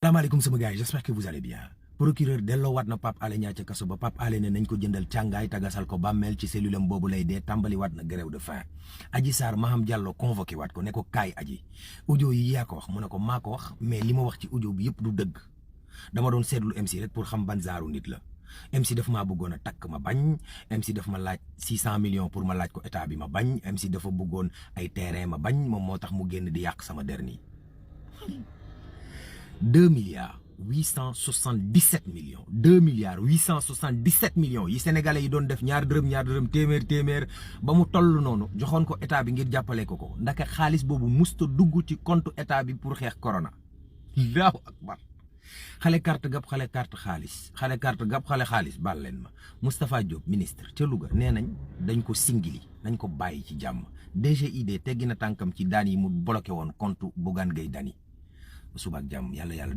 salaamaaleykum sama gars yi j'espère que vous allez bien procureur delloowaat na Pape Alé Niang ca kaso ba Pape Alé ne nañ ko jëndal càngaay tagasal ko bàmmeel ci cellule am boobu lay dee tàmbaliwaat na grève de faim Adji Sarr Maham Diallo convoqué waat ko ne ko kaay aji audio yi yaa ko wax mu ne ko maa ko wax mais li ma wax ci audio bi yëpp du dëgg dama doon seetlu MC rek pour xam ban zaaru nit la MC daf maa bëggoon a takk ma bañ MC daf ma laaj 600 millions pour ma laaj ko état bi ma bañ MC dafa bëggoon ay terrain ma bañ moom moo tax mu génn di yàq sama der nii 2 milliards 877 millions 2 milliards 877 millions yi sénégalais yi doon def ñaar dërëm téeméer ba mu toll noonu joxoon ko état bi ngir jàppale ko ndaka xaalis boobu musta dugg ci compte état bi pour xeex corona. Allahu akbar xale carte gab xale carte xaalis baal leen ma Moustapha Diop ministre ca Louga nee nañ dañ ko singili nañ ko bàyyi ci jàmm DGID teggi na tànkam ci daan yi mu bloqué woon compte Bougane Gueye Dany suba ak jàmm yàlla